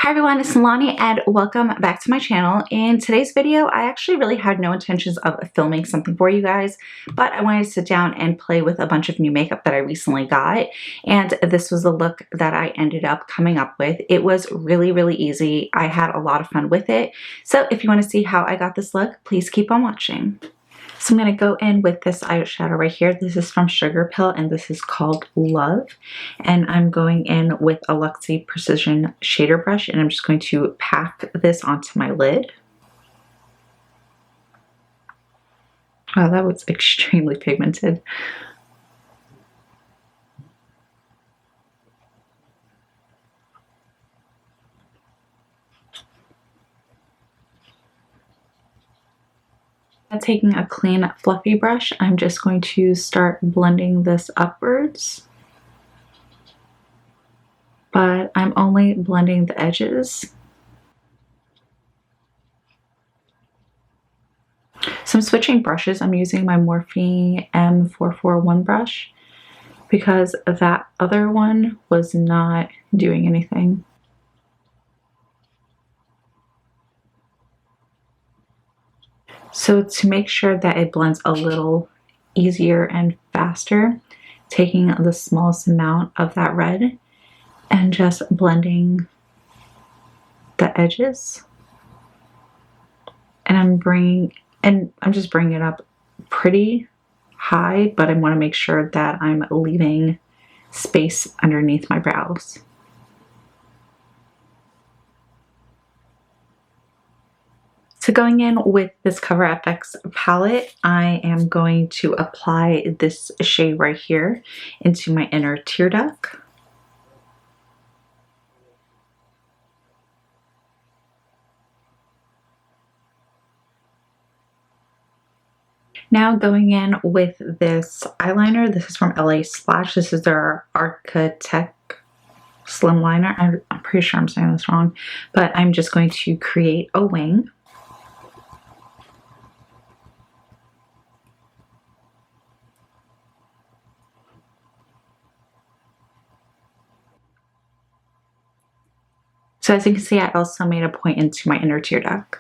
Hi everyone, it's Lonnie and welcome back to my channel. In today's video, I actually really had no intentions of filming something for you guys, but I wanted to sit down and play with a bunch of new makeup that I recently got, and this was the look that I ended up coming up with. It was really easy. I had a lot of fun with it, so if you want to see how I got this look, please keep on watching. So I'm going to go in with this eyeshadow right here. This is from SugarPill and this is called Love. And I'm going in with a Luxie Precision shader brush and I'm just going to pack this onto my lid. Wow, that was extremely pigmented. Taking a clean fluffy brush, I'm just going to start blending this upwards, but I'm only blending the edges. So I'm switching brushes. I'm using my Morphe M441 brush because that other one was not doing anything. So to make sure that it blends a little easier and faster, taking the smallest amount of that red and just blending the edges. And I'm just bringing it up pretty high, but I want to make sure that I'm leaving space underneath my brows. So going in with this Cover FX palette, I am going to apply this shade right here into my inner tear duct. Now going in with this eyeliner, this is from LA Splash. This is their Architect Slim Liner. I'm pretty sure I'm saying this wrong, but I'm just going to create a wing. So as you can see, I also made a point into my inner tear duct.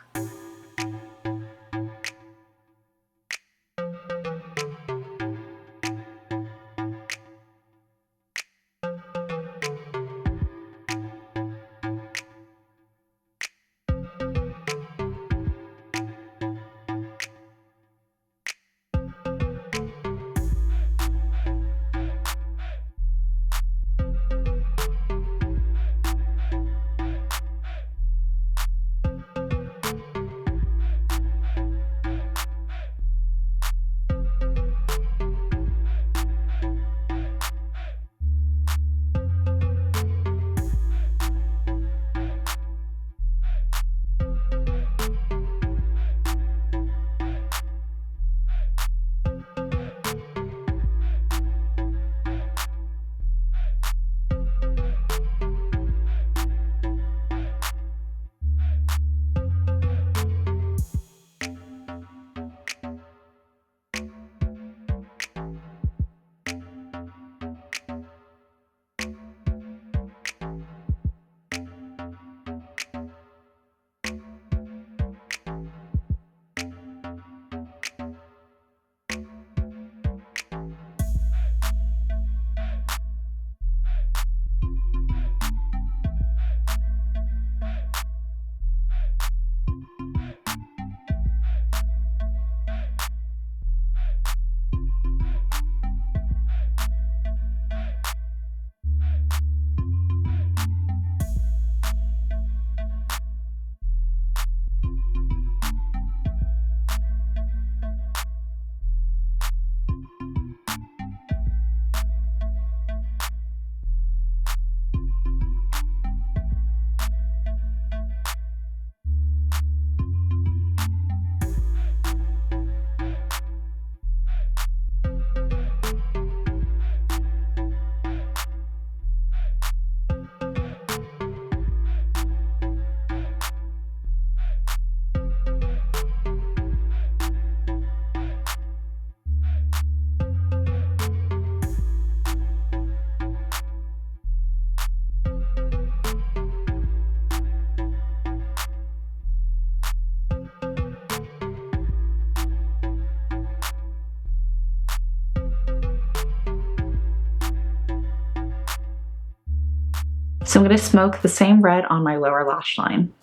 So I'm going to smoke the same red on my lower lash line.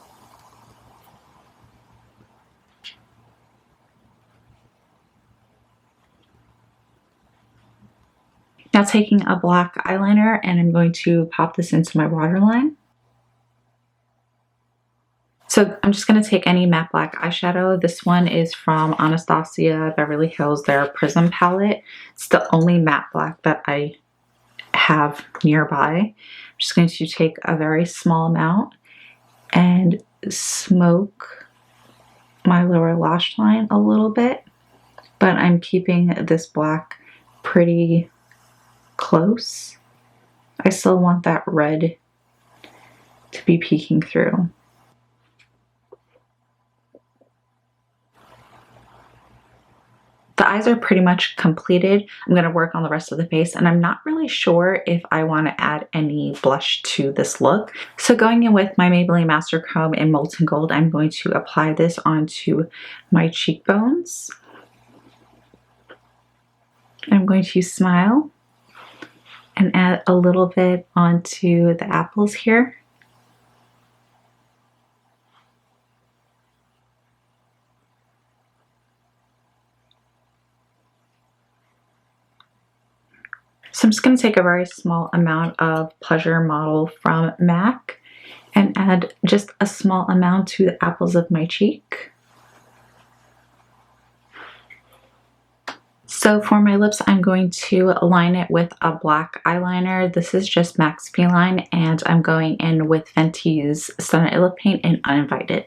Now taking a black eyeliner, and I'm going to pop this into my waterline. So I'm just going to take any matte black eyeshadow. This one is from Anastasia Beverly Hills, their Prism palette. It's the only matte black that I have nearby. I'm just going to take a very small amount and smoke my lower lash line a little bit, but I'm keeping this black pretty close. I still want that red to be peeking through. The eyes are pretty much completed. I'm going to work on the rest of the face, and I'm not really sure if I want to add any blush to this look. So going in with my Maybelline MAsterChrome in Molten Gold, I'm going to apply this onto my cheekbones. I'm going to smile and add a little bit onto the apples here. So I'm just going to take a very small amount of Pleasure Model from MAC and add just a small amount to the apples of my cheek. So for my lips, I'm going to line it with a black eyeliner. This is just MAC's Feline, and I'm going in with Fenty's Stunna Lip Paint in Uninvited.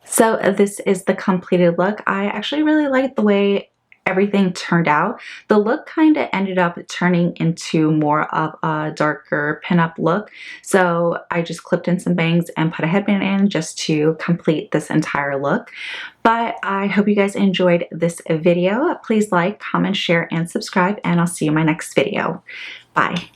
So this is the completed look. I actually really like the way everything turned out. The look kind of ended up turning into more of a darker pinup look. So I just clipped in some bangs and put a headband in just to complete this entire look. But I hope you guys enjoyed this video. Please like, comment, share, and subscribe, and I'll see you in my next video. Bye.